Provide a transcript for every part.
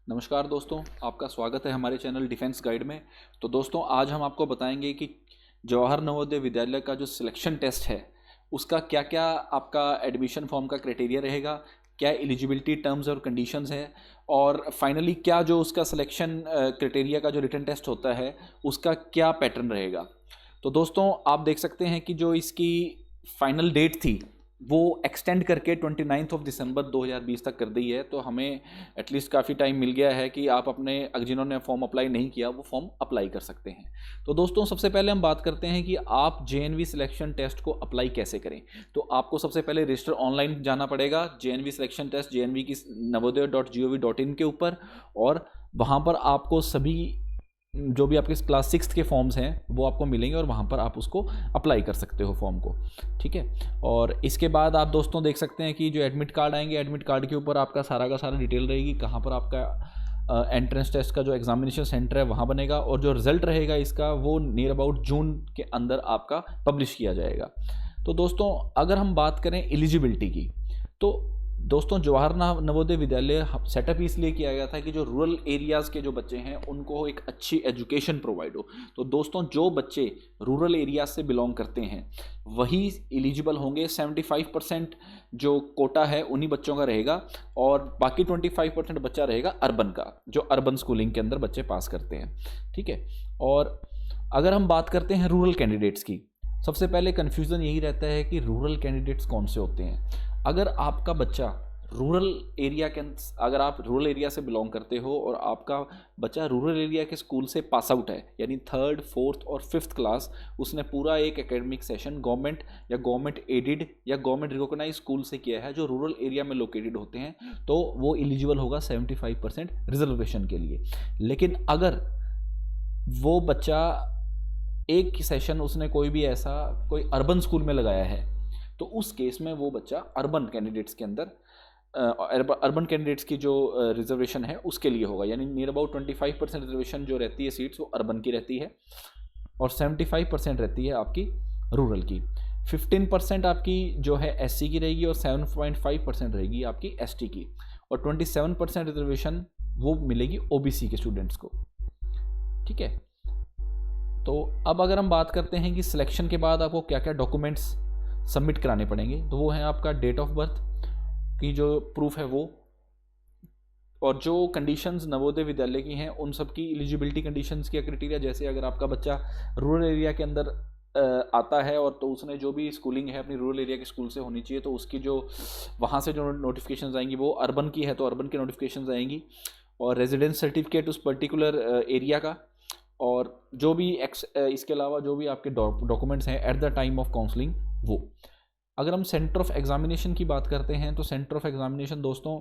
नमस्कार दोस्तों, आपका स्वागत है हमारे चैनल डिफेंस गाइड में। तो दोस्तों, आज हम आपको बताएंगे कि जवाहर नवोदय विद्यालय का जो सिलेक्शन टेस्ट है उसका क्या क्या आपका एडमिशन फॉर्म का क्राइटेरिया रहेगा, क्या एलिजिबिलिटी टर्म्स और कंडीशंस है, और फाइनली क्या जो उसका सिलेक्शन क्राइटेरिया का जो रिटन टेस्ट होता है उसका क्या पैटर्न रहेगा। तो दोस्तों, आप देख सकते हैं कि जो इसकी फाइनल डेट थी वो एक्सटेंड करके 29 दिसंबर 2020 तक कर दी है। तो हमें एटलीस्ट काफ़ी टाइम मिल गया है कि आप अपने जिन्होंने फॉर्म अप्लाई नहीं किया वो फॉर्म अप्लाई कर सकते हैं। तो दोस्तों, सबसे पहले हम बात करते हैं कि आप जेएनवी सिलेक्शन टेस्ट को अप्लाई कैसे करें। तो आपको सबसे पहले रजिस्टर ऑनलाइन जाना पड़ेगा जेएनवी सिलेक्शन टेस्ट जेएनवी की navodaya.gov.in के ऊपर, और वहाँ पर आपको सभी जो भी आपके क्लास 6 के फॉर्म्स हैं वो आपको मिलेंगे और वहाँ पर आप उसको अप्लाई कर सकते हो फॉर्म को। ठीक है, और इसके बाद आप दोस्तों देख सकते हैं कि जो एडमिट कार्ड आएंगे, एडमिट कार्ड के ऊपर आपका सारा का सारा डिटेल रहेगी, कहाँ पर आपका एंट्रेंस टेस्ट का जो एग्जामिनेशन सेंटर है वहाँ बनेगा, और जो रिजल्ट रहेगा इसका वो नियर अबाउट जून के अंदर आपका पब्लिश किया जाएगा। तो दोस्तों, अगर हम बात करें एलिजिबिलिटी की, तो दोस्तों जवाहर नवोदय विद्यालय सेटअप इसलिए किया गया था कि जो रूरल एरियाज़ के जो बच्चे हैं उनको एक अच्छी एजुकेशन प्रोवाइड हो। तो दोस्तों, जो बच्चे रूरल एरियाज से बिलोंग करते हैं वही एलिजिबल होंगे। 75% जो कोटा है उन्हीं बच्चों का रहेगा, और बाकी 25% बच्चा रहेगा अर्बन का, जो अर्बन स्कूलिंग के अंदर बच्चे पास करते हैं। ठीक है, और अगर हम बात करते हैं रूरल कैंडिडेट्स की, सबसे पहले कन्फ्यूज़न यही रहता है कि रूरल कैंडिडेट्स कौन से होते हैं। अगर आपका बच्चा रूरल एरिया के अगर आप रूरल एरिया से बिलोंग करते हो और आपका बच्चा रूरल एरिया के स्कूल से पास आउट है, यानी 3rd, 4th और 5th क्लास उसने पूरा एक एकेडमिक सेशन गवर्नमेंट या गवर्नमेंट एडिड या गवर्नमेंट रिकॉग्नाइज स्कूल से किया है जो रूरल एरिया में लोकेटेड होते हैं, तो वो एलिजिबल होगा 75% रिजर्वेशन के लिए। लेकिन अगर वो बच्चा एक सेशन उसने कोई भी ऐसा कोई अर्बन स्कूल में लगाया है, तो उस केस में वो बच्चा अर्बन कैंडिडेट्स के अंदर अर्बन कैंडिडेट्स की जो रिजर्वेशन है उसके लिए होगा, यानी नियर अबाउट 25% रिजर्वेशन जो रहती है सीट्स वो अर्बन की रहती है, और 75% रहती है आपकी रूरल की। 15% आपकी जो है एससी की रहेगी, और 7.5% रहेगी आपकी एसटी की, और 27% रिजर्वेशन वो मिलेगी ओबीसी के स्टूडेंट्स को। ठीक है, तो अब अगर हम बात करते हैं कि सिलेक्शन के बाद आपको क्या क्या डॉक्यूमेंट्स सबमिट कराने पड़ेंगे, तो वो है आपका डेट ऑफ बर्थ की जो प्रूफ है वो, और जो कंडीशंस नवोदय विद्यालय की हैं उन सब की एलिजिबिलिटी कंडीशंस की क्राइटेरिया, जैसे अगर आपका बच्चा रूरल एरिया के अंदर आता है और तो उसने जो भी स्कूलिंग है अपनी रूरल एरिया के स्कूल से होनी चाहिए, तो उसकी जो वहाँ से जो नोटिफिकेशंस आएंगी वो अर्बन की है तो अर्बन की नोटिफिकेशंस आएंगी, और रेजिडेंस सर्टिफिकेट उस पर्टिकुलर एरिया का, और जो भी इसके अलावा जो भी आपके डॉक्यूमेंट्स हैं at the time of counselling वो। अगर हम सेंटर ऑफ एग्जामिनेशन की बात करते हैं, तो सेंटर ऑफ एग्जामिनेशन दोस्तों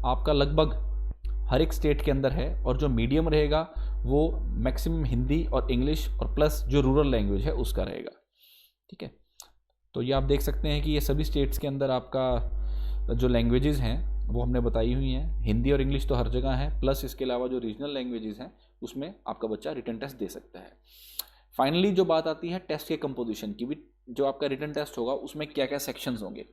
आपका लगभग हर एक स्टेट के अंदर है, और जो मीडियम रहेगा वो मैक्सिमम हिंदी और इंग्लिश और प्लस जो रूरल लैंग्वेज है उसका रहेगा। ठीक है, तो ये आप देख सकते हैं कि ये सभी स्टेट्स के अंदर आपका जो लैंग्वेजेस हैं वो हमने बताई हुई हैं। हिंदी और इंग्लिश तो हर जगह है, प्लस इसके अलावा जो रीजनल लैंग्वेजेस हैं उसमें आपका बच्चा रिटन टेस्ट दे सकता है। फाइनली जो बात आती है टेस्ट के कंपोजिशन की भी, जो आपका रिटन टेस्ट होगा उसमें क्या क्या सेक्शंस होंगे,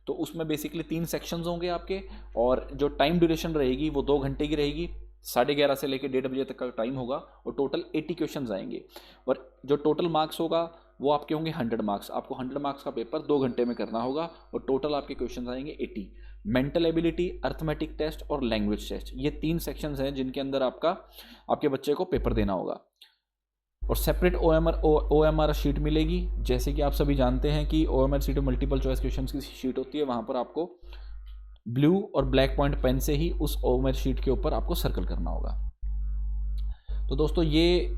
तो उसमें बेसिकली 3 सेक्शंस होंगे आपके, और जो टाइम ड्यूरेशन रहेगी वो 2 घंटे की रहेगी। 11:30 से लेकर 1:30 बजे तक का टाइम होगा, और टोटल 80 क्वेश्चन आएंगे, और जो टोटल मार्क्स होगा वो आपके होंगे 100 मार्क्स। आपको 100 मार्क्स का पेपर 2 घंटे में करना होगा, और टोटल आपके क्वेश्चन आएंगे 80। मेंटल एबिलिटी, अर्थमेटिक टेस्ट और लैंग्वेज टेस्ट, ये 3 सेक्शंस हैं जिनके अंदर आपके बच्चे को पेपर देना होगा, और सेपरेट OMR शीट मिलेगी। जैसे कि आप सभी जानते हैं कि OMR sheet multiple choice questions की शीट होती है, वहाँ पर आपको ब्लू और ब्लैक पॉइंट पेन से ही उस OMR शीट के ऊपर आपको सर्कल करना होगा। तो दोस्तों, ये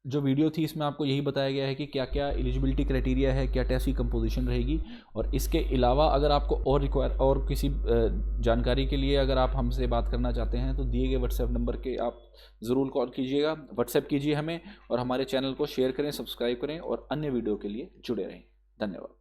जो वीडियो थी इसमें आपको यही बताया गया है कि क्या क्या एलिजिबिलिटी क्राइटेरिया है, क्या टेस्ट की कंपोजिशन रहेगी, और इसके अलावा अगर आपको और किसी जानकारी के लिए अगर आप हमसे बात करना चाहते हैं तो दिए गए व्हाट्सएप नंबर के आप ज़रूर कॉल कीजिएगा, व्हाट्सएप कीजिए हमें, और हमारे चैनल को शेयर करें, सब्सक्राइब करें, और अन्य वीडियो के लिए जुड़े रहें। धन्यवाद।